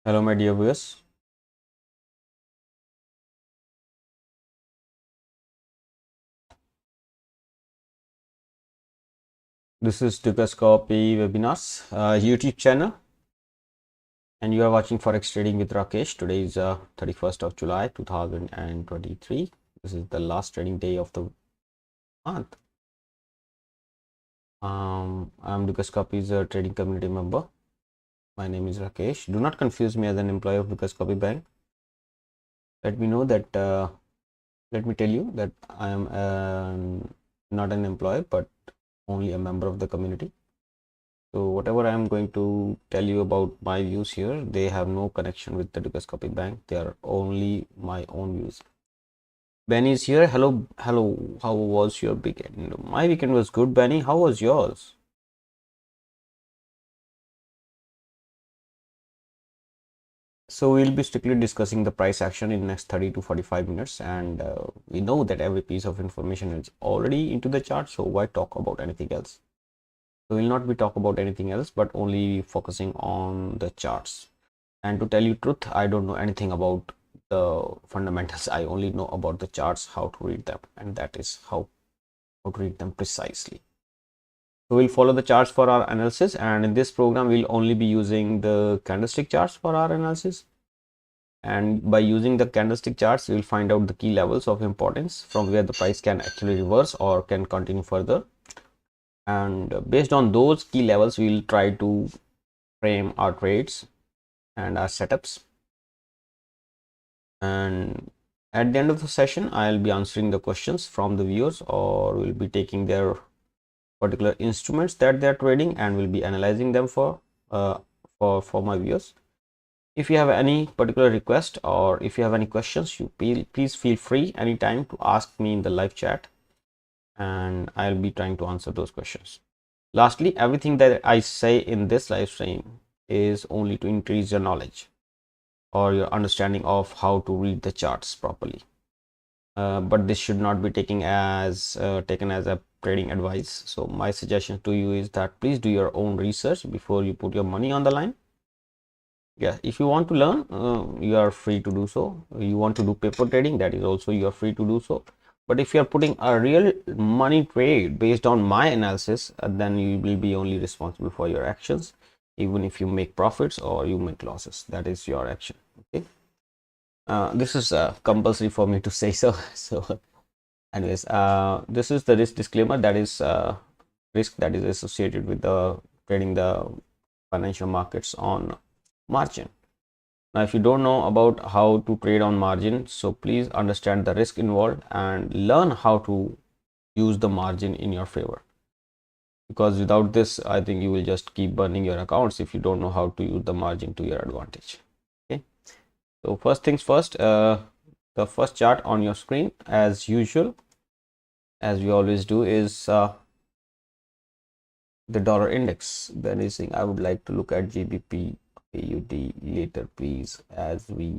Hello, my dear viewers. This is Copy Webinars YouTube channel, and you are watching Forex Trading with Rakesh. Today is 31st of July 2023. This is the last trading day of the month. I'm Copy's trading community member. My name is Rakesh. Do not confuse me as an employee of Copy Bank. Let me know that. Let me tell you that I am not an employee, but only a member of the community. So whatever I am going to tell you about my views here, they have no connection with the Copy Bank. They are only my own views. Benny is here. Hello, hello. How was your weekend? My weekend was good, Benny. How was yours? So we'll be strictly discussing the price action in next 30 to 45 minutes, and we know that every piece of information is already into the chart. So why talk about anything else? So we'll not be talk about anything else, but only focusing on the charts. And to tell you truth, I don't know anything about the fundamentals. I only know about the charts, how to read them, and that is how to read them precisely. So we'll follow the charts for our analysis, and in this program we'll only be using the candlestick charts for our analysis. And by using the candlestick charts, we'll find out the key levels of importance from where the price can actually reverse or can continue further. And based on those key levels, we'll try to frame our trades and our setups. And at the end of the session, I'll be answering the questions from the viewers, or will be taking their particular instruments that they're trading and will be analyzing them for my viewers. If you have any particular request or if you have any questions, you please feel free anytime to ask me in the live chat, and I'll be trying to answer those questions. Lastly, everything that I say in this live stream is only to increase your knowledge or your understanding of how to read the charts properly. But this should not be taken as a trading advice. So my suggestion to you is that please do your own research before you put your money on the line. Yeah, if you want to learn, you are free to do so. You want to do paper trading, that is also you are free to do so. But if you are putting a real money trade based on my analysis, then you will be only responsible for your actions, even if you make profits or you make losses. That is your action. Okay. This is compulsory for me to say so. So anyways, this is the risk disclaimer, that is risk that is associated with the trading the financial markets on margin. Now, if you don't know about how to trade on margin, so please understand the risk involved and learn how to use the margin in your favor. Because without this, I think you will just keep burning your accounts if you don't know how to use the margin to your advantage. Okay. So first things first, the first chart on your screen, as usual, as we always do, is the dollar index. Then is saying I would like to look at GBP AUD later, please, as we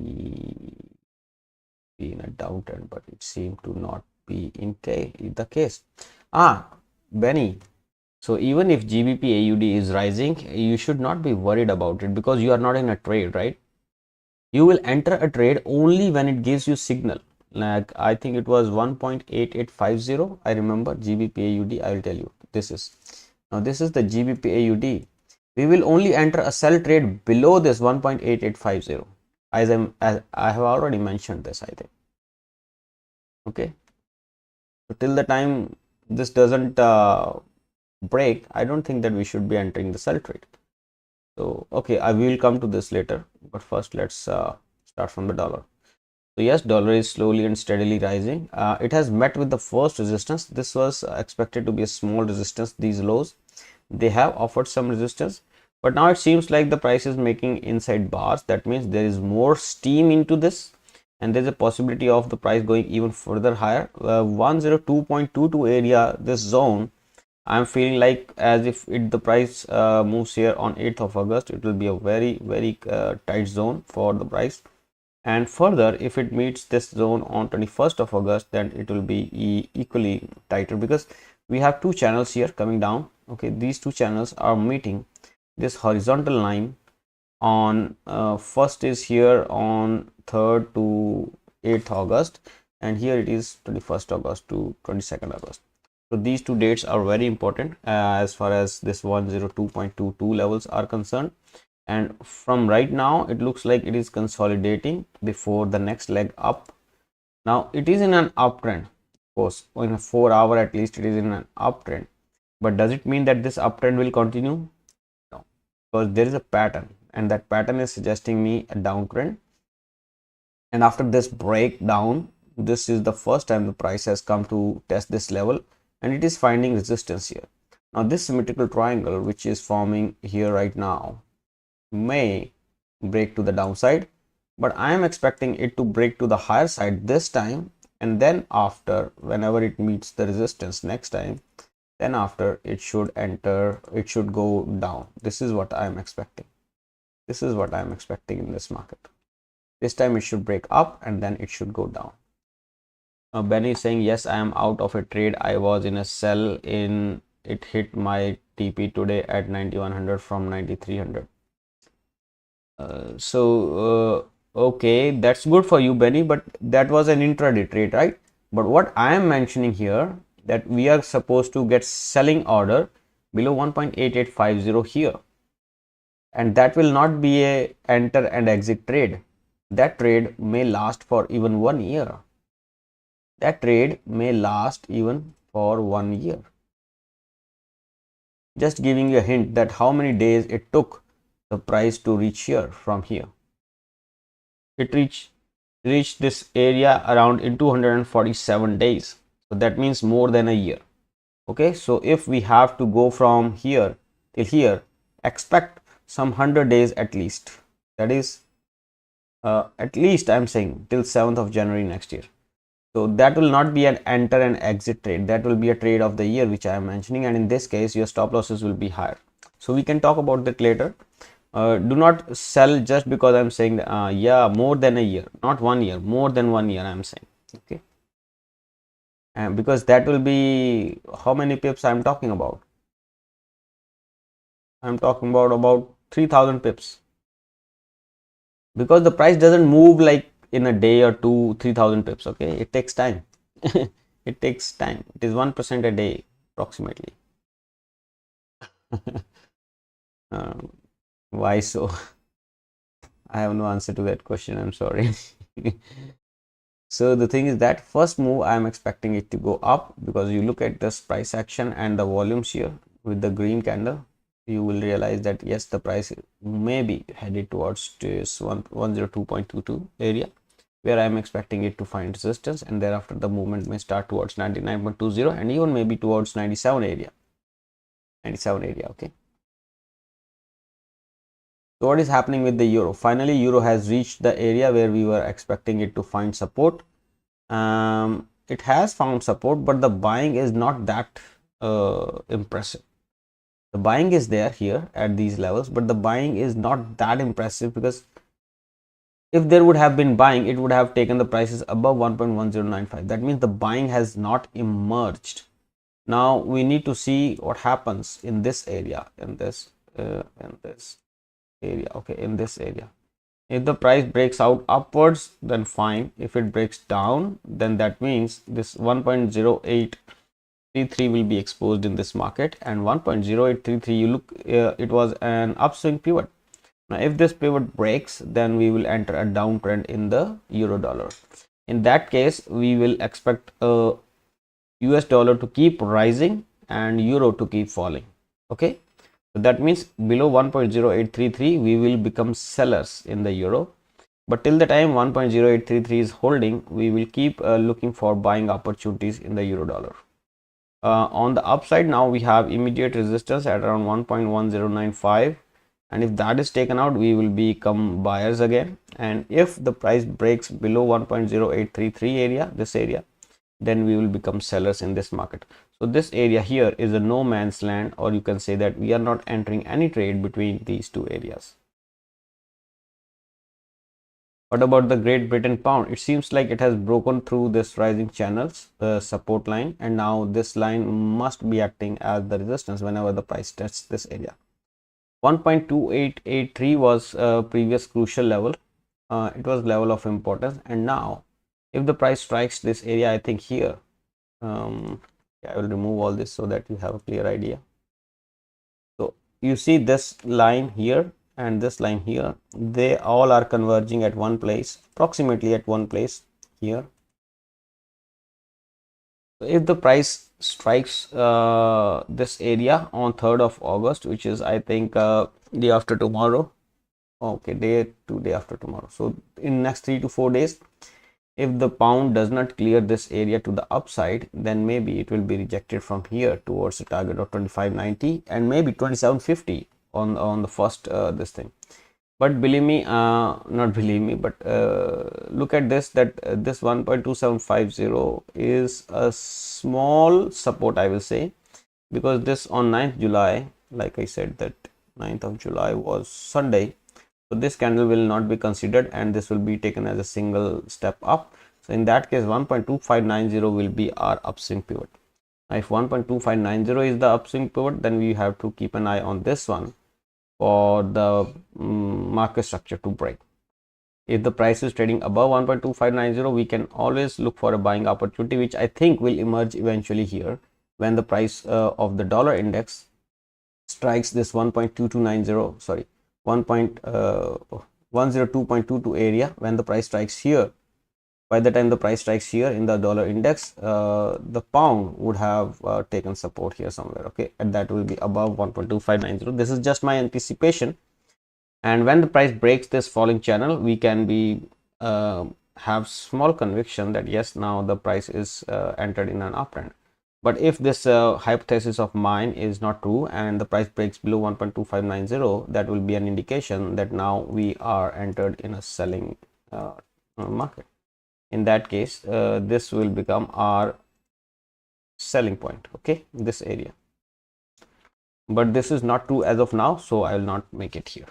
be in a downturn, but it seemed to not be in the case. Benny. So even if GBP AUD is rising, you should not be worried about it because you are not in a trade, right? You will enter a trade only when it gives you signal. Like I think it was 1.8850. I remember GBP AUD. I will tell you. This is the GBP AUD. We will only enter a sell trade below this 1.8850. As I have already mentioned this, I think. Okay. So till the time this doesn't break, I don't think that we should be entering the sell trade. So okay, I will come to this later, but first let's start from the dollar. So yes, dollar is slowly and steadily rising. It has met with the first resistance. This was expected to be a small resistance. These lows, they have offered some resistance, but now it seems like the price is making inside bars. That means there is more steam into this, and there's a possibility of the price going even further higher. 102.22 area, this zone, I'm feeling like as if the price moves here on 8th of August, it will be a very tight zone for the price. And further, if it meets this zone on 21st of August, then it will be equally tighter, because we have two channels here coming down. Okay, these two channels are meeting this horizontal line on first is here on 3rd to 8th August, and here it is 21st August to 22nd August. So these two dates are very important as far as this 102.22 levels are concerned. And from right now it looks like it is consolidating before the next leg up. Now it is in an uptrend, of course, in a 4 hour at least it is in an uptrend. But does it mean that this uptrend will continue? No, because there is a pattern, and that pattern is suggesting me a downtrend. And after this breakdown, this is the first time the price has come to test this level, and it is finding resistance here. Now this symmetrical triangle which is forming here right now may break to the downside, but I am expecting it to break to the higher side this time, and then after, whenever it meets the resistance next time, then after it should go down. This is what I am expecting. This is what I am expecting in this market. This time it should break up and then it should go down. Benny is saying, yes, I am out of a trade. I was in a sell in, it hit my TP today at 9100 from 9300. Okay, that's good for you, Benny, but that was an intraday trade, right? But what I am mentioning here, that we are supposed to get selling order below 1.8850 here, and that will not be a enter and exit trade. That trade may last for even 1 year. That trade may last even for 1 year. Just giving you a hint that how many days it took the price to reach here from here. It reached this area around in 247 days. So that means more than a year. Okay, so if we have to go from here till here, expect some 100 days at least. That is at least I'm saying till 7th of January next year. So that will not be an enter and exit trade. That will be a trade of the year which I am mentioning, and in this case your stop losses will be higher. So we can talk about that later. Do not sell just because I'm saying yeah, more than a year, not 1 year, more than 1 year I'm saying. Okay, and because that will be how many pips I'm talking about. I'm talking about 3000 pips, because the price doesn't move like in a day or two. 3000 pips, okay, it takes time. It takes time. It is 1% a day approximately. Why so? I have no answer to that question, I'm sorry. So the thing is that first move I am expecting it to go up, because you look at this price action and the volumes here with the green candle, you will realize that yes, the price may be headed towards this 102.22 area, where I am expecting it to find resistance, and thereafter the movement may start towards 99.20 and even maybe towards 97 area. Okay. So what is happening with the euro? Finally, euro has reached the area where we were expecting it to find support. It has found support, but the buying is not that impressive. The buying is there here at these levels, but the buying is not that impressive, because if there would have been buying, it would have taken the prices above 1.1095. That means the buying has not emerged. Now we need to see what happens in this area, in this area. Okay, in this area, if the price breaks out upwards, then fine. If it breaks down, then that means this 1.0833 will be exposed in this market, and 1.0833, you look, it was an upswing pivot. Now if this pivot breaks, then we will enter a downtrend in the euro dollar. In that case, we will expect a US dollar to keep rising and euro to keep falling. Okay, so that means below 1.0833 we will become sellers in the euro, but till the time 1.0833 is holding, we will keep looking for buying opportunities in the euro dollar. On the upside, now we have immediate resistance at around 1.1095, and if that is taken out, we will become buyers again. And if the price breaks below 1.0833 area, this area, then we will become sellers in this market. So this area here is a no man's land, or you can say that we are not entering any trade between these two areas. What about the Great Britain pound? It seems like it has broken through this rising channels, the support line, and now this line must be acting as the resistance whenever the price tests this area. 1.2883 was previous crucial level. It was level of importance, and now if the price strikes this area, I think here, I will remove all this so that you have a clear idea. So you see this line here and this line here, they all are converging at one place, approximately at one place here. So if the price strikes this area on 3rd of August, which is I think day after tomorrow, okay, day after tomorrow, so in next 3 to 4 days, if the pound does not clear this area to the upside, then maybe it will be rejected from here towards the target of 25.90 and maybe 27.50 on the first this thing. But believe me, not believe me, but look at this, that this 1.2750 is a small support, I will say, because this on 9th July, like I said, that 9th of July was Sunday. So this candle will not be considered and this will be taken as a single step up. So in that case, 1.2590 will be our upswing pivot. Now if 1.2590 is the upswing pivot, then we have to keep an eye on this one for the market structure to break. If the price is trading above 1.2590, we can always look for a buying opportunity, which I think will emerge eventually here when the price of the dollar index strikes this 1.2290, sorry, 102.22 area. When the price strikes here, by the time the price strikes here in the dollar index, the pound would have taken support here somewhere, okay, and that will be above 1.2590. This is just my anticipation, and when the price breaks this falling channel, we can be have small conviction that yes, now the price is entered in an uptrend. But if this hypothesis of mine is not true and the price breaks below 1.2590, that will be an indication that now we are entered in a selling market. In that case, this will become our selling point, okay, this area. But this is not true as of now, so I will not make it here.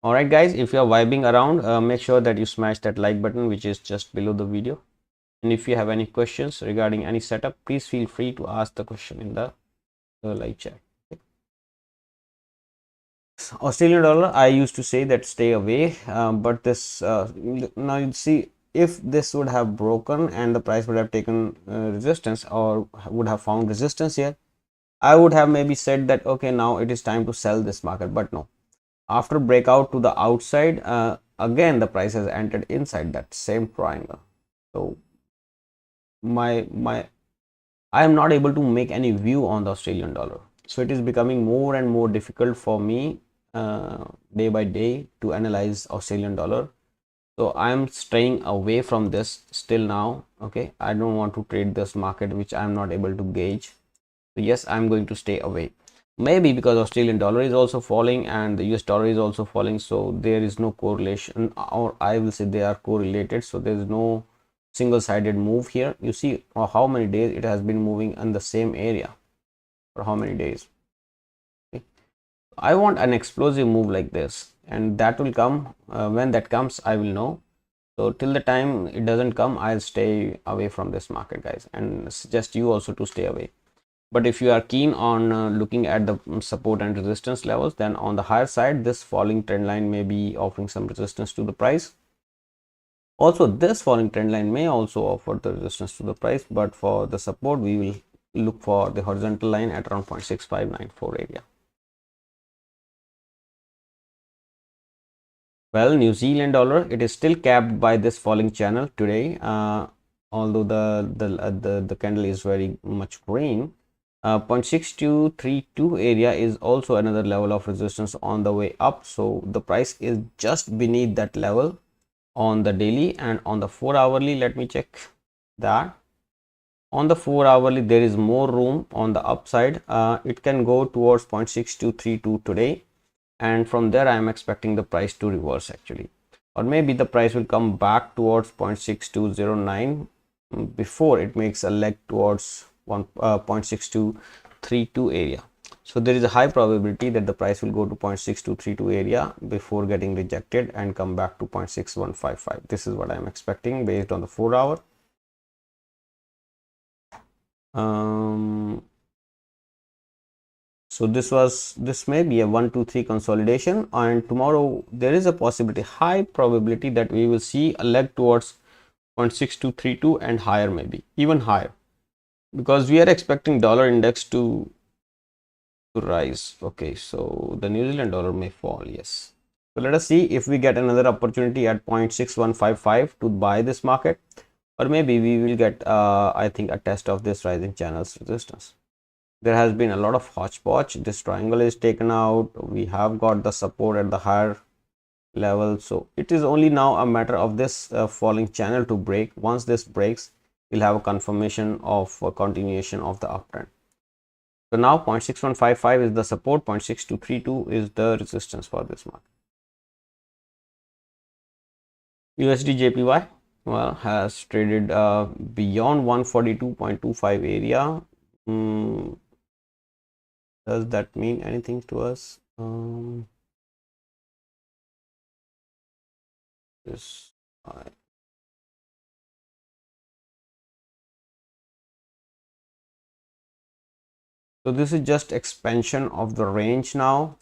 All right, guys, if you are vibing around, make sure that you smash that like button, which is just below the video. And if you have any questions regarding any setup, please feel free to ask the question in the live chat. Okay. Australian dollar, I used to say that stay away, but this now you see, if this would have broken and the price would have taken resistance or would have found resistance here, I would have maybe said that okay, now it is time to sell this market. But no, after breakout to the outside, again the price has entered inside that same triangle. So I am not able to make any view on the Australian dollar. So it is becoming more and more difficult for me day by day to analyze Australian dollar. So I am staying away from this still now. Okay, I don't want to trade this market which I am not able to gauge. So yes, I'm going to stay away. Maybe because Australian dollar is also falling and the US dollar is also falling, so there is no correlation, or I will say they are correlated. So there is no single-sided move here. You see how many days it has been moving in the same area for how many days. Okay. I want an explosive move like this, and that will come. When that comes, I will know. So till the time it doesn't come, I'll stay away from this market, guys, and suggest you also to stay away. But if you are keen on looking at the support and resistance levels, then on the higher side, this falling trend line may be offering some resistance to the price. Also, this falling trend line may also offer the resistance to the price, but for the support, we will look for the horizontal line at around 0.6594 area. Well, New Zealand dollar, it is still capped by this falling channel today, although the candle is very much green. 0.6232 area is also another level of resistance on the way up. So the price is just beneath that level on the daily, and on the 4-hourly, let me check that. On the 4-hourly, there is more room on the upside. It can go towards 0.6232 today, and from there I am expecting the price to reverse actually, or maybe the price will come back towards 0.6209 before it makes a leg towards 0.6232 area. So there is a high probability that the price will go to 0.6232 area before getting rejected and come back to 0.6155. This is what I am expecting based on the 4-hour. So this may be a 1 2 3 consolidation, and tomorrow there is a possibility, high probability, that we will see a leg towards 0.6232 and higher, maybe even higher, because we are expecting dollar index to rise. Okay, so the New Zealand dollar may fall. Yes. So let us see if we get another opportunity at 0.6155 to buy this market, or maybe we will get I think a test of this rising channel's resistance. There has been a lot of hodgepodge. This triangle is taken out. We have got the support at the higher level. So it is only now a matter of this falling channel to break. Once this breaks, we'll have a confirmation of a continuation of the uptrend. So now 0.6155 is the support, 0.6232 is the resistance for this market. USD JPY, well, has traded beyond 142.25 area. Does that mean anything to us? This so this is just expansion of the range now.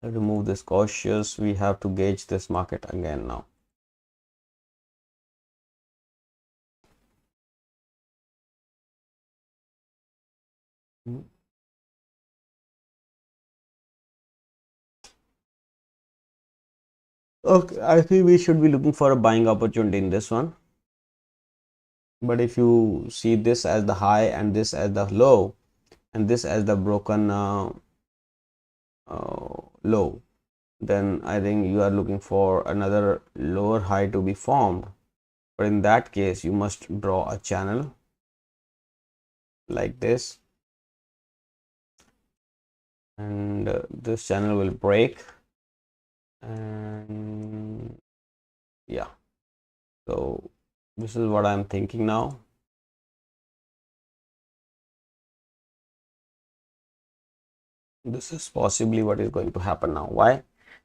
Remove this cautious. We have to gauge this market again now. Okay, I think we should be looking for a buying opportunity in this one. But if you see this as the high and this as the low and this as the broken low, then I think you are looking for another lower high to be formed. But in that case, you must draw a channel like this, and this channel will break, and yeah, so this is what I'm thinking now. This is possibly what is going to happen now. Why?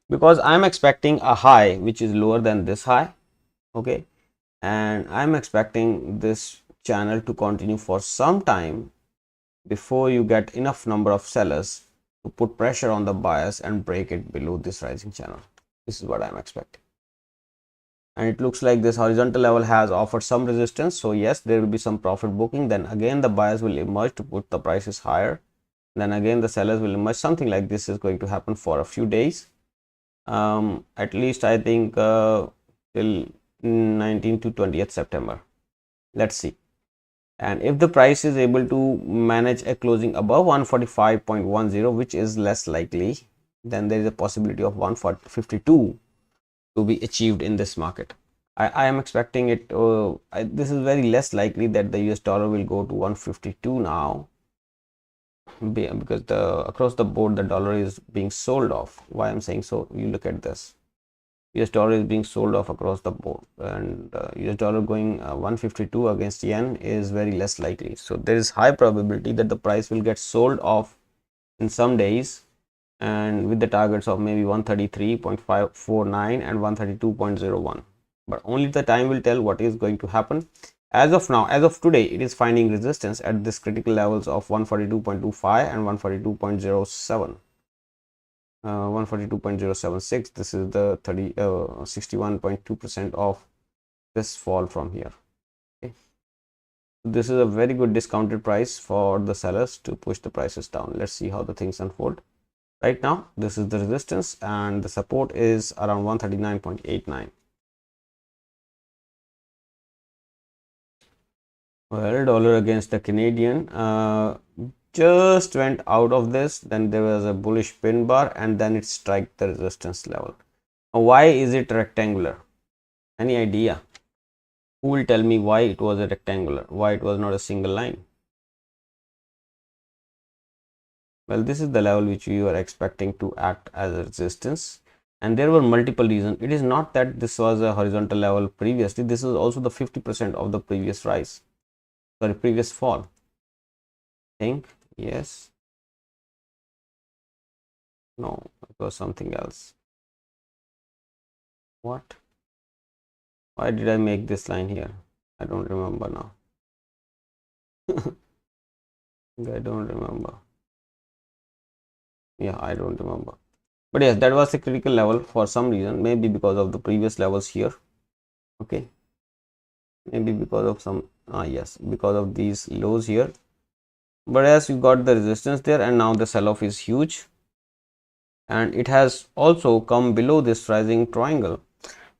Because I'm expecting a high which is lower than this high. Okay, and I'm expecting this channel to continue for some time before you get enough number of sellers to put pressure on the buyers and break it below this rising channel. This is what I'm expecting. And it looks like this horizontal level has offered some resistance. So yes, there will be some profit booking. Then again, the buyers will emerge to put the prices higher. Then again, the sellers will emerge. Something like this is going to happen for a few days. At least I think till 19th to 20th September. Let's see. And if the price is able to manage a closing above 145.10, which is less likely, then there is a possibility of 152 to be achieved in this market. I am expecting it. This is very less likely that the US dollar will go to 152 now, because across the board the dollar is being sold off. Why I'm saying so? You look at this. US dollar is being sold off across the board, and US dollar going 152 against yen is very less likely. So there is high probability that the price will get sold off in some days, and with the targets of maybe 133.549 and 132.01. But only the time will tell what is going to happen. As of now, as of today, it is finding resistance at this critical levels of 142.25 and 142.07. 142.076. This is the 61.2% of this fall from here. Okay, this is a very good discounted price for the sellers to push the prices down. Let's see how the things unfold. Right now, this is the resistance, and the support is around 139.89. Well, dollar against the Canadian just went out of this. Then there was a bullish pin bar, and then it struck the resistance level. Why is it rectangular? Any idea? Who will tell me why it was a rectangular? Why it was not a single line? Well, this is the level which we were expecting to act as a resistance, and there were multiple reasons. It is not that this was a horizontal level previously. This is also the 50% of the previous rise, sorry, previous fall. Think yes, no, it was something else. What? Why did I make this line here? I don't remember now. I don't remember. Yeah, I don't remember, but yes, that was a critical level for some reason, maybe because of the previous levels here. Okay, maybe because of some yes, because of these lows here. But as you got the resistance there, and now the sell-off is huge, and it has also come below this rising triangle.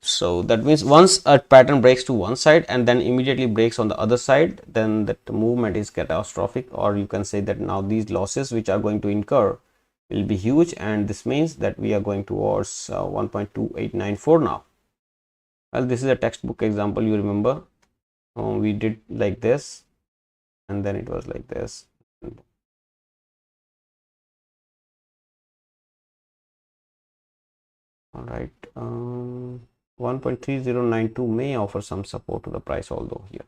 So that means once a pattern breaks to one side and then immediately breaks on the other side, then that movement is catastrophic, or you can say that now these losses which are going to incur will be huge, and this means that we are going towards 1.2894 now. Well, this is a textbook example, you remember. We did like this, and then it was like this. All right, 1.3092 may offer some support to the price, although here,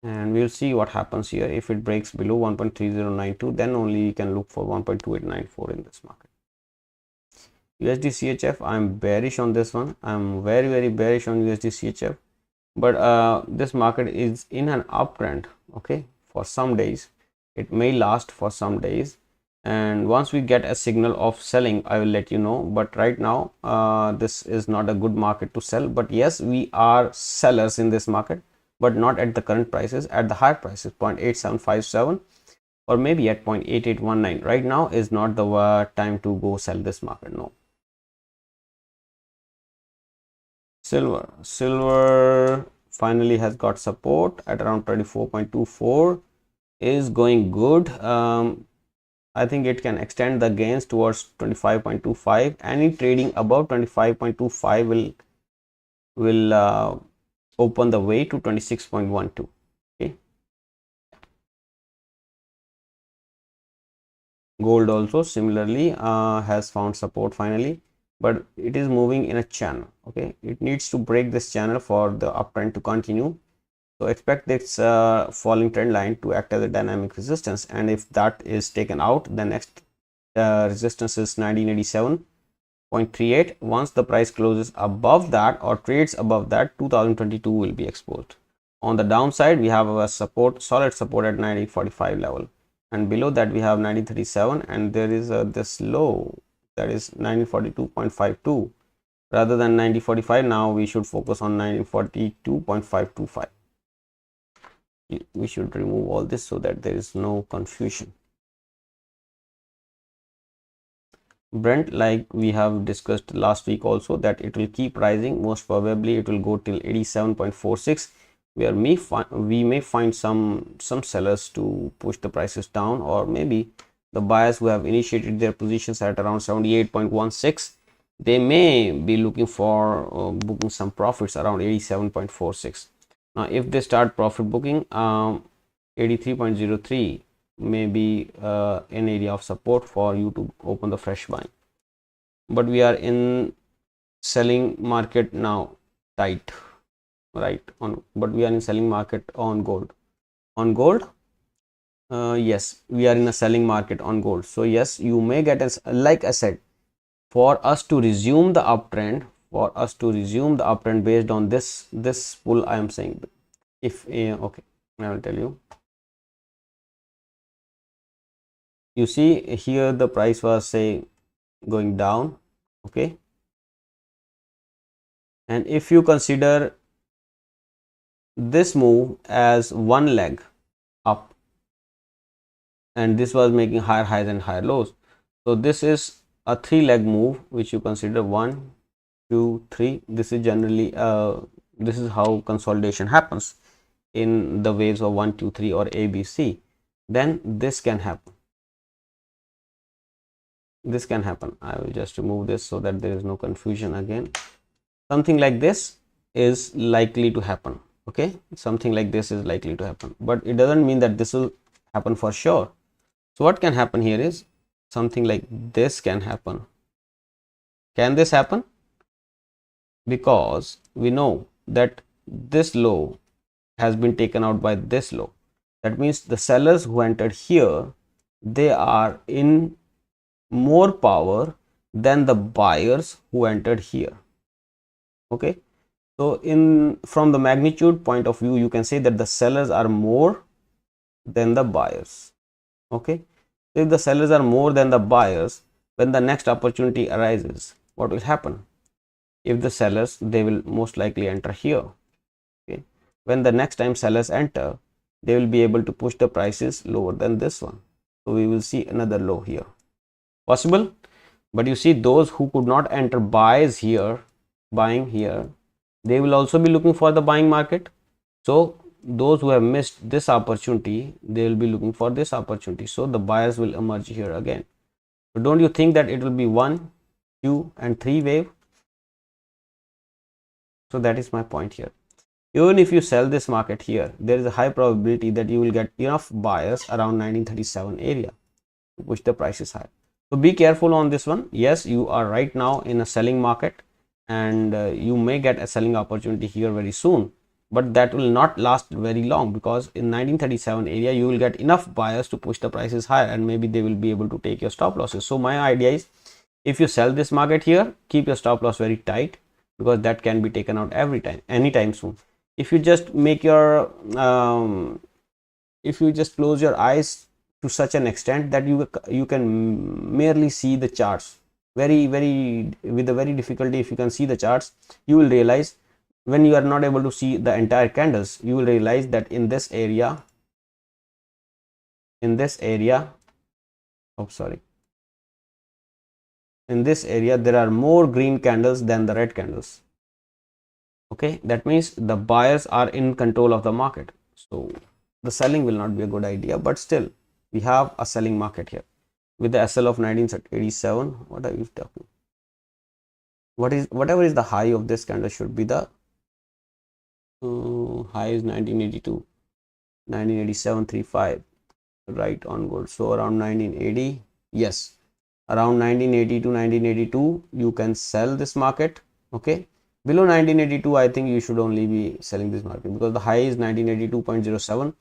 and we'll see what happens here. If it breaks below 1.3092, then only you can look for 1.2894 in this market. USD CHF, I'm bearish on this one. I'm very bearish on USD CHF, but this market is in an uptrend, okay, for some days. It may last for some days, and once we get a signal of selling, I will let you know. But right now this is not a good market to sell, but yes, we are sellers in this market, but not at the current prices, at the higher prices, 0.8757 or maybe at 0.8819. right now is not the time to go sell this market. No. Silver finally has got support at around 24.24, is going good. I think it can extend the gains towards 25.25. Any trading above 25.25 will open the way to 26.12. Okay. Gold also similarly has found support finally, but it is moving in a channel. Okay, it needs to break this channel for the uptrend to continue. So expect this falling trend line to act as a dynamic resistance, and if that is taken out, the next resistance is 1987.38. Once the price closes above that or trades above that, 2022 will be exposed. On the downside, we have a support, solid support at 1945 level, and below that we have 1937, and there is this low, that is 1942.52. Rather than 1945, now we should focus on 1942.525. We should remove all this so that there is no confusion. Brent, like we have discussed last week also, that it will keep rising. Most probably it will go till 87.46, where we may find some sellers to push the prices down, or maybe the buyers who have initiated their positions at around 78.16, they may be looking for booking some profits around 87.46. Now if they start profit booking, 83.03 may be an area of support for you to open the fresh buying, but we are in selling market now, tight, right? On, but we are in selling market on gold. Yes, we are in a selling market on gold. So yes, you may get, as like I said, for us to resume the uptrend, based on this pull, I am saying, if okay, I will tell you. You see here the price was, say, going down, okay, and if you consider this move as one leg up, and this was making higher highs and higher lows, so this is a three-leg move which you consider 1 2 3. This is generally this is how consolidation happens in the waves of 1 2 3 or ABC. Then this can happen, I will just remove this so that there is no confusion again. Something like this is likely to happen, okay, something like this is likely to happen, but it doesn't mean that this will happen for sure. So what can happen here is something like this can happen. Can this happen? Because we know that this low has been taken out by this low. That means the sellers who entered here, they are in more power than the buyers who entered here. Okay, so in from the magnitude point of view, you can say that the sellers are more than the buyers. Okay, If the sellers are more than the buyers, when the next opportunity arises, what will happen? If the sellers, they will most likely enter here. Okay. When the next time sellers enter, they will be able to push the prices lower than this one. So we will see another low here. Possible? But you see, those who could not enter buys here, buying here, they will also be looking for the buying market. So those who have missed this opportunity, they will be looking for this opportunity. So the buyers will emerge here again. So don't you think that it will be 1, 2 and 3 wave? So that is my point here. Even if you sell this market here, there is a high probability that you will get enough buyers around 1937 area to push the prices high. So be careful on this one. Yes, you are right now in a selling market, and you may get a selling opportunity here very soon, but that will not last very long, because in 1937 area you will get enough buyers to push the prices higher, and maybe they will be able to take your stop losses. So my idea is, if you sell this market here, keep your stop loss very tight, because that can be taken out anytime soon. If you just make your if you just close your eyes to such an extent that you can merely see the charts with a very difficulty, if you can see the charts, you will realize, when you are not able to see the entire candles, you will realize that in this area, oh sorry, in this area there are more green candles than the red candles. Okay, that means the buyers are in control of the market. So the selling will not be a good idea, but still we have a selling market here with the SL of 1987. What are you talking? Whatever is the high of this candle should be the high is 1982, 1987.35, right on good. So around 1980, yes, around 1980 to 1982 you can sell this market. Okay, below 1982 I think you should only be selling this market, because the high is 1982.07.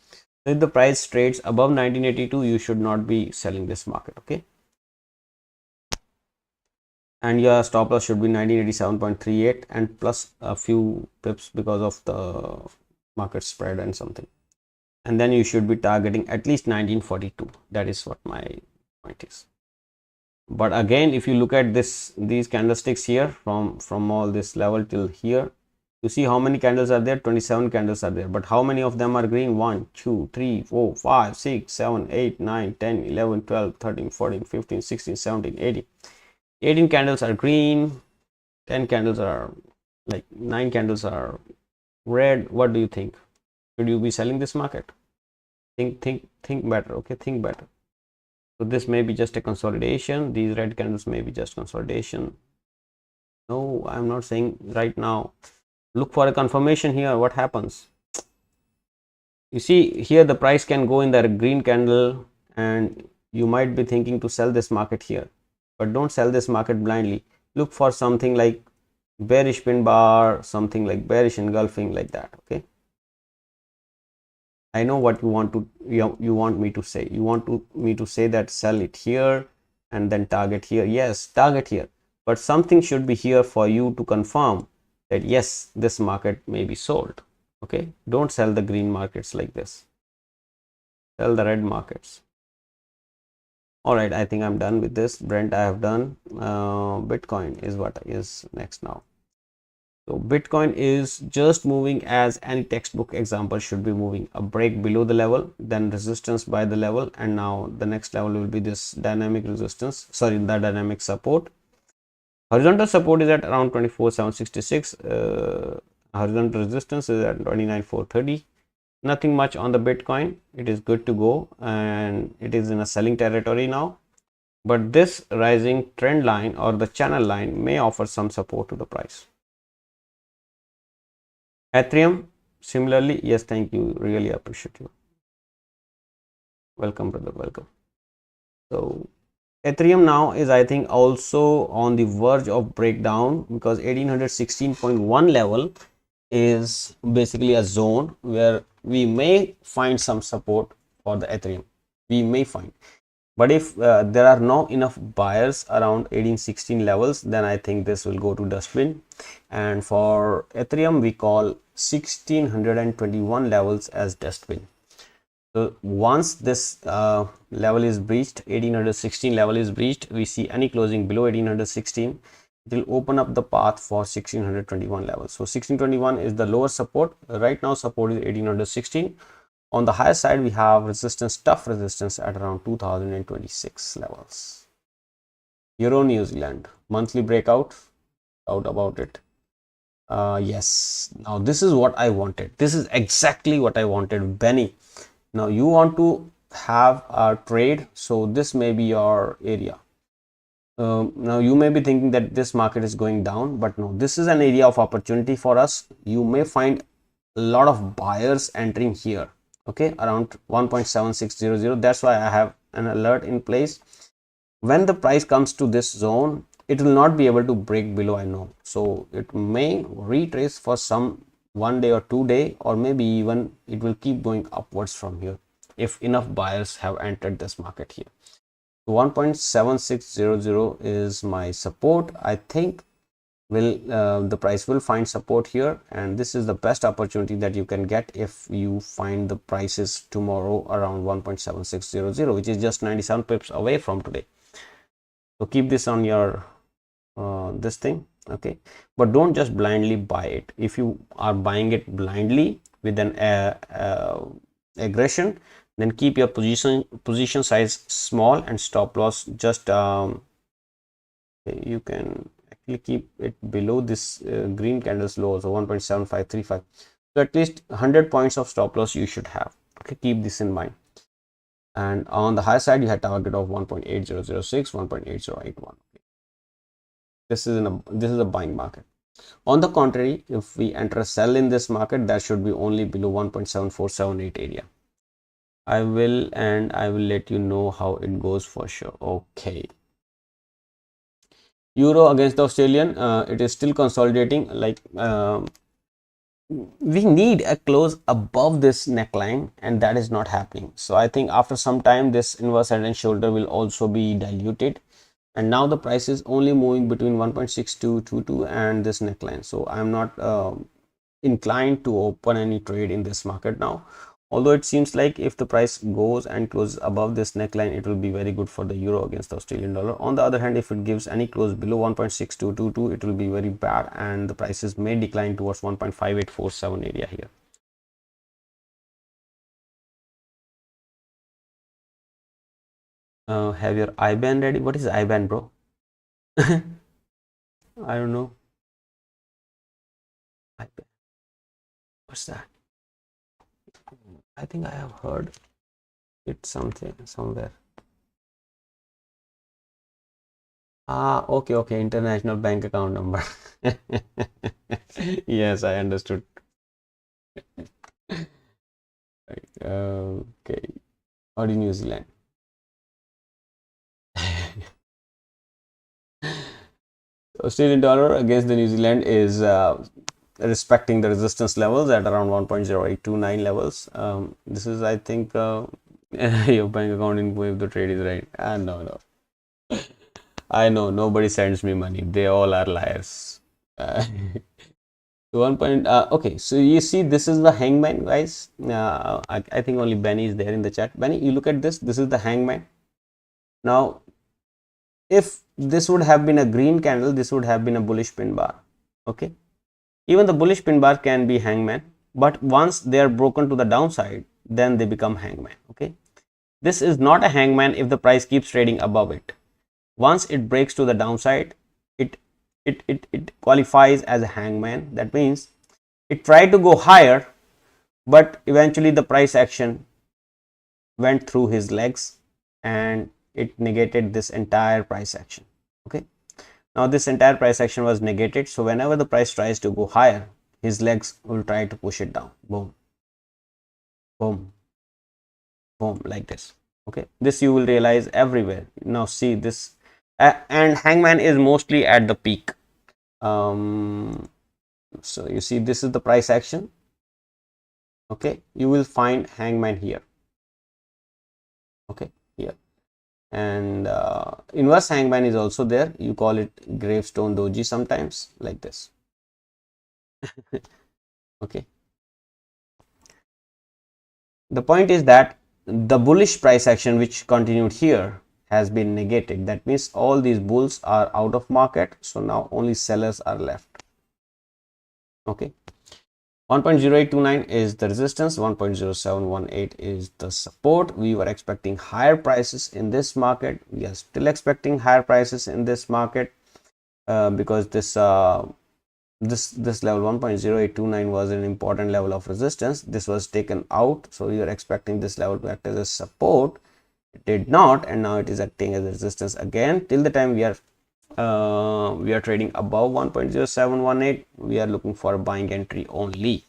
So if the price trades above 1982, you should not be selling this market. Okay, and your stop loss should be 1987.38 and plus a few pips because of the market spread and something, and then you should be targeting at least 1942. That is what my point is. But again, if you look at these candlesticks here, from all this level till here, you see how many candles are there. 27 candles are there, but how many of them are green? 1, 2, 3, 4, 5, 6, 7, 8, 9, 10, 11, 12, 13, 14, 15, 16, 17, 18. 18 candles are green, 10 candles are, like 9 candles are red. What do you think? Should you be selling this market? Think better. Okay, think better. So this may be just a consolidation. These red candles may be just consolidation. No, I'm not saying right now. Look for a confirmation here. What happens? You see here the price can go in the green candle, and you might be thinking to sell this market here, but don't sell this market blindly. Look for something like bearish pin bar, something like bearish engulfing, like that. Okay, I know what you want me to say. You want me to say that sell it here and then target here. Yes, target here, but something should be here for you to confirm that yes, this market may be sold. Okay, don't sell the green markets like this. Sell the red markets. All right, I think I'm done with this. Brent I have done. Bitcoin is what is next now. So Bitcoin is just moving as any textbook example should be moving. A break below the level, then resistance by the level, and now the next level will be this dynamic resistance, sorry, the dynamic support. Horizontal support is at around 24,766. Horizontal resistance is at 29,430. Nothing much on the Bitcoin. It is good to go, and it is in a selling territory now. But this rising trend line or the channel line may offer some support to the price. Ethereum, similarly, yes, thank you. Really appreciate you. Welcome, brother. Welcome. So Ethereum now is, I think, also on the verge of breakdown, because 1816.1 level is basically a zone where we may find some support for the Ethereum. We may find, but if there are no enough buyers around 1816 levels, then I think this will go to dustbin. And for Ethereum, we call 1621 levels as dustbin. So once this level is breached, 1816 level is breached, we see any closing below 1816, it will open up the path for 1621 level. So 1621 is the lower support. Right now support is 1816. On the higher side, we have resistance, tough resistance at around 2026 levels. Euro New Zealand monthly breakout, out about it. Yes, now this is what I wanted. This is exactly what I wanted, Benny. Now you want to have a trade, so this may be your area. Now you may be thinking that this market is going down, but no, this is an area of opportunity for us. You may find a lot of buyers entering here, okay, around 1.7600. That's why I have an alert in place. When the price comes to this zone, it will not be able to break below, I know. So it may retrace for some 1 day or 2 day, or maybe even it will keep going upwards from here if enough buyers have entered this market here. 1.7600 is my support. I think will the price will find support here, and this is the best opportunity that you can get if you find the prices tomorrow around 1.7600, which is just 97 pips away from today. So keep this on your this thing, okay, but don't just blindly buy it. If you are buying it blindly with an aggression, then keep your position size small and stop loss just you can actually keep it below this green candles low, so 1.7535. so at least 100 points of stop loss you should have, okay, keep this in mind. And on the high side, you had target of 1.8006, 1.8081. This is a buying market. On the contrary, if we enter a sell in this market, that should be only below 1.7478 area. I will let you know how it goes for sure. Okay. Euro against the Australian, it is still consolidating. Like we need a close above this neckline, and that is not happening. So I think after some time, this inverse head and shoulder will also be diluted. And now the price is only moving between 1.6222 and this neckline. So I'm not inclined to open any trade in this market now. Although it seems like if the price goes and closes above this neckline, it will be very good for the euro against the Australian dollar. On the other hand, if it gives any close below 1.6222, it will be very bad, and the prices may decline towards 1.5847 area here. Have your IBAN ready? What is IBAN, bro? I don't know. IBAN. What's that? I think I have heard it somewhere. Okay, international bank account number. Yes, I understood. Okay, or in New Zealand. Australian dollar against the New Zealand is respecting the resistance levels at around 1.0829 levels. This is, I think, your bank account info if the trade is right. No. I know nobody sends me money. They all are liars. One point. Okay, so you see, this is the hangman, guys. I think only Benny is there in the chat. Benny, you look at this. This is the hangman. Now, if this would have been a green candle, this would have been a bullish pin bar. Okay, even the bullish pin bar can be hangman, but once they are broken to the downside, then they become hangman. Okay, this is not a hangman if the price keeps trading above it. Once it breaks to the downside, it qualifies as a hangman. That means it tried to go higher, but eventually the price action went through his legs and it negated this entire price action. Okay, now this entire price action was negated, so whenever the price tries to go higher, his legs will try to push it down. Boom, boom, boom, like this. Okay, this you will realize everywhere. Now see this, and hangman is mostly at the peak. So you see, this is the price action. Okay, you will find hangman here. Okay, here, and inverse hangman is also there. You call it gravestone doji sometimes, like this. Okay, the point is that the bullish price action which continued here has been negated. That means all these bulls are out of market, so now only sellers are left. Okay, 1.0829 is the resistance, 1.0718 is the support. We were expecting higher prices in this market. We are still expecting higher prices in this market because this level 1.0829 was an important level of resistance. This was taken out, so we are expecting this level to act as a support. It did not, and now it is acting as a resistance again. Till the time we are trading above 1.0718, we are looking for a buying entry only.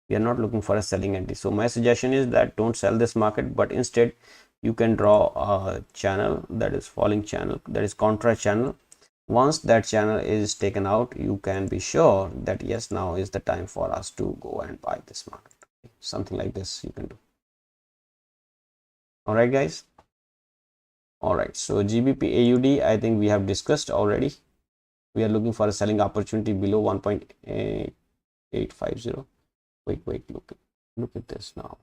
We are not looking for a selling entry. So my suggestion is that don't sell this market, but instead you can draw a channel, that is falling channel, that is contra channel. Once that channel is taken out, you can be sure that yes, now is the time for us to go and buy this market. Something like this you can do. All right, guys. All right, so GBP AUD, I think we have discussed already. We are looking for a selling opportunity below 1.850. Wait, look at this now.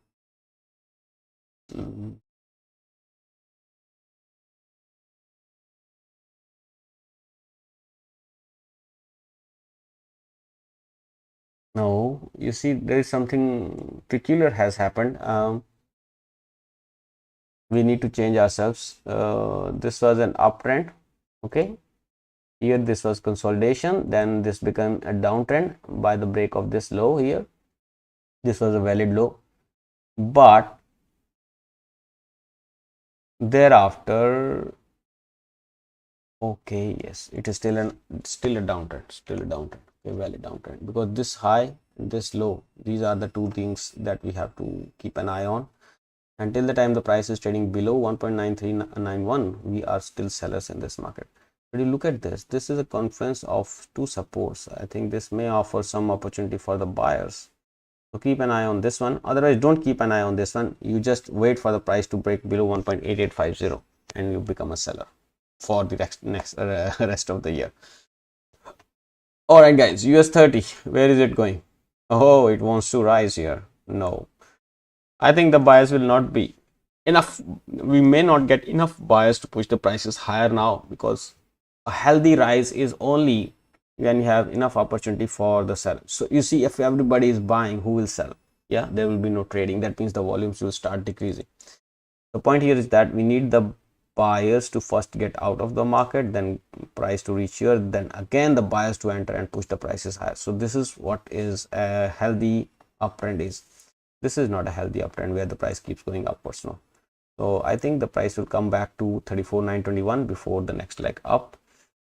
No, you see, there is something peculiar has happened. We need to change ourselves. This was an uptrend. Okay, here this was consolidation, then this became a downtrend by the break of this low here. This was a valid low, but thereafter, okay, yes, it is still a downtrend, a valid downtrend, because this high, this low, these are the two things that we have to keep an eye on. Until the time the price is trading below 1.9391, we are still sellers in this market. But you look at this, this is a confluence of two supports. I think this may offer some opportunity for the buyers. So keep an eye on this one. Otherwise, don't keep an eye on this one. You just wait for the price to break below 1.8850 and you become a seller for the rest of the year. All right, guys, US 30, where is it going? Oh, it wants to rise here. No, I think the buyers will not be enough. We may not get enough buyers to push the prices higher now, because a healthy rise is only when you have enough opportunity for the seller. So you see, if everybody is buying, who will sell? Yeah, there will be no trading. That means the volumes will start decreasing. The point here is that we need the buyers to first get out of the market, then price to reach here, then again the buyers to enter and push the prices higher. So this is what is a healthy uptrend is. This is not a healthy uptrend where the price keeps going upwards now. So I think the price will come back to 34,921 before the next leg up.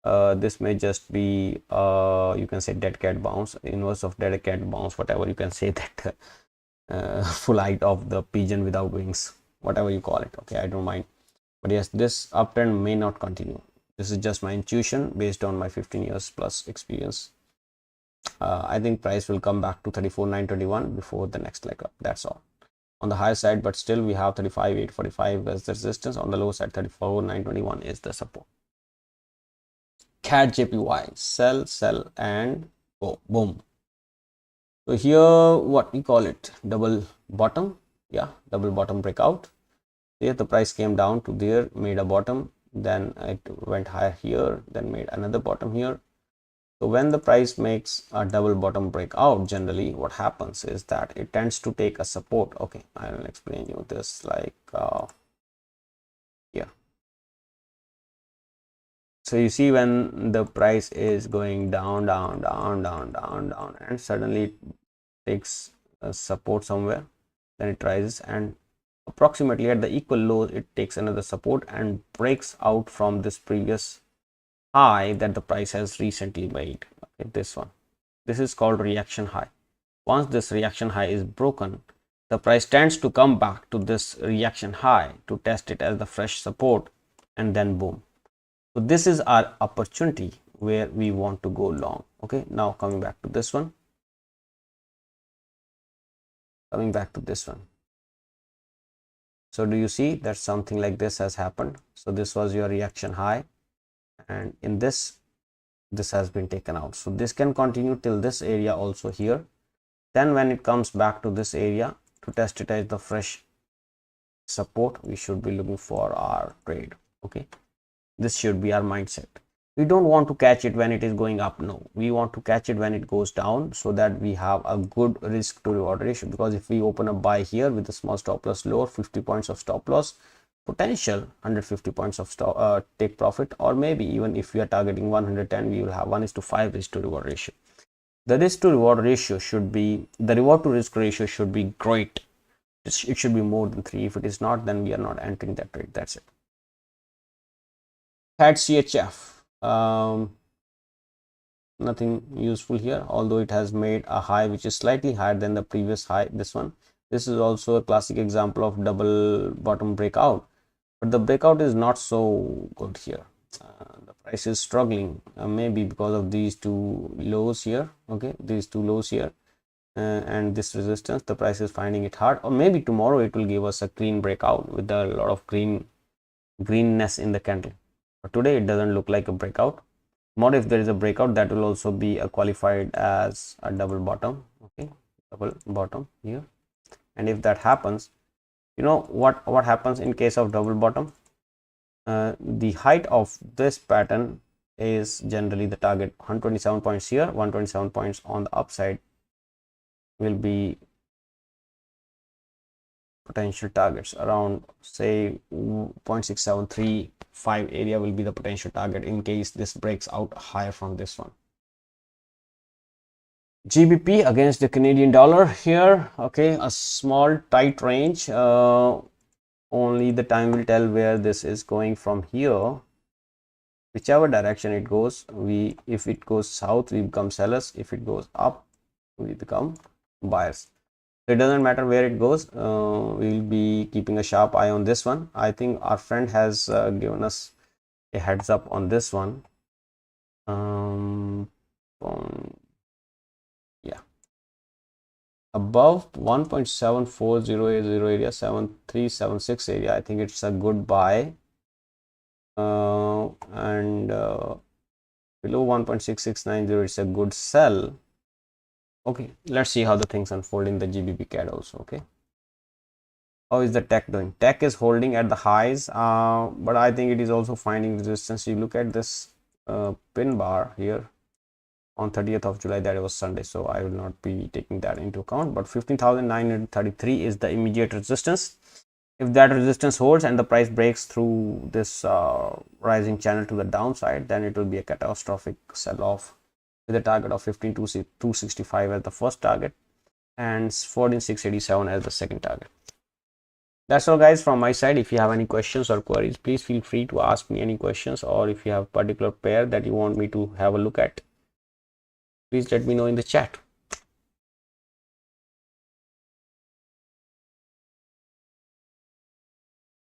This may just be you can say dead cat bounce, inverse of dead cat bounce, whatever you can say, that full height of the pigeon without wings, whatever you call it. Okay, I don't mind. But yes, this uptrend may not continue. This is just my intuition based on my 15 years plus experience. I think price will come back to 34,921 before the next leg up. That's all. On the higher side, but still we have 35,845 as the resistance. On the low side, 34,921 is the support. CAD JPY, sell and go, boom. So here, what we call it, double bottom. Yeah, double bottom breakout. Here the price came down to there, made a bottom, then it went higher here, then made another bottom here. So when the price makes a double bottom breakout, generally what happens is that it tends to take a support. Okay, I will explain you this like here. So you see, when the price is going down, and suddenly it takes a support somewhere, then it rises, and approximately at the equal low it takes another support and breaks out from this previous high that the price has recently made. Okay, this one, this is called reaction high. Once this reaction high is broken, the price tends to come back to this reaction high to test it as the fresh support, and then boom. So this is our opportunity where we want to go long. Okay, now coming back to this one, so do you see that something like this has happened? So this was your reaction high, and in this has been taken out. So this can continue till this area also here. Then when it comes back to this area to test it as the fresh support, we should be looking for our trade. Okay, this should be our mindset. We don't want to catch it when it is going up. No, we want to catch it when it goes down, so that we have a good risk to reward ratio. Because if we open a buy here with a small stop loss lower, 50 points of stop loss, potential 150 points of take profit, or maybe even if we are targeting 110, we will have 1:5 risk to reward ratio. The risk to reward ratio should be, the reward to risk ratio should be great. It should be more than 3. If it is not, then we are not entering that trade. That's it. Had CHF, nothing useful here, although it has made a high which is slightly higher than the previous high. This is also a classic example of double bottom breakout, but the breakout is not so good here. The price is struggling, maybe because of these two lows here. Okay, these two lows here, and this resistance, the price is finding it hard. Or maybe tomorrow it will give us a clean breakout with a lot of greenness in the candle. But today it doesn't look like a breakout. Tomorrow, if there is a breakout, that will also be qualified as a double bottom. Okay, double bottom here. And if that happens, you know what happens in case of double bottom? The height of this pattern is generally the target. 127 points here, 127 points on the upside will be potential targets. Around, say, 0.6735 area will be the potential target in case this breaks out higher from this one. GBP against the Canadian dollar here. Okay, a small tight range. Only the time will tell where this is going from here. Whichever direction it goes, if it goes south, we become sellers. If it goes up, we become buyers. So it doesn't matter where it goes. We'll be keeping a sharp eye on this one. I think our friend has given us a heads up on this one. Yeah, above 1.7400 area, 7376 area, I think it's a good buy. And below 1.6690, it's a good sell. Okay, let's see how the things unfold in the GBP CAD also. Okay, how is the tech doing? Tech is holding at the highs, but I think it is also finding resistance. You look at this pin bar here on 30th of July, that was Sunday, so I will not be taking that into account. But 15,933 is the immediate resistance. If that resistance holds and the price breaks through this rising channel to the downside, then it will be a catastrophic sell-off with a target of 15,265 as the first target and 14,687 as the second target. That's all, guys, from my side. If you have any questions or queries, please feel free to ask me any questions, or if you have a particular pair that you want me to have a look at, please let me know in the chat.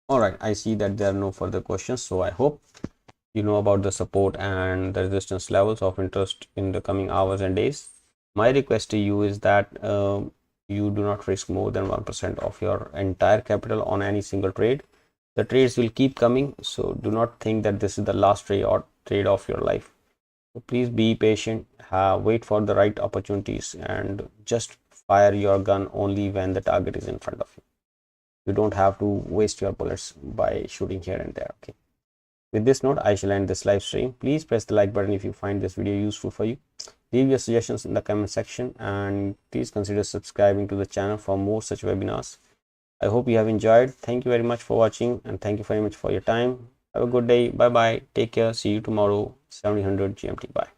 All right, I see that there are no further questions, so I hope you know about the support and the resistance levels of interest in the coming hours and days. My request to you is that you do not risk more than 1% of your entire capital on any single trade. The trades will keep coming, so do not think that this is the last trade of your life. So please be patient, wait for the right opportunities, and just fire your gun only when the target is in front of you. You don't have to waste your bullets by shooting here and there. Okay, with this note, I shall end this live stream. Please press the like button if you find this video useful for you. Leave your suggestions in the comment section, and please consider subscribing to the channel for more such webinars. I hope you have enjoyed. Thank you very much for watching, and thank you very much for your time. Have a good day. Bye bye. Take care. See you tomorrow, 1700 GMT. Bye.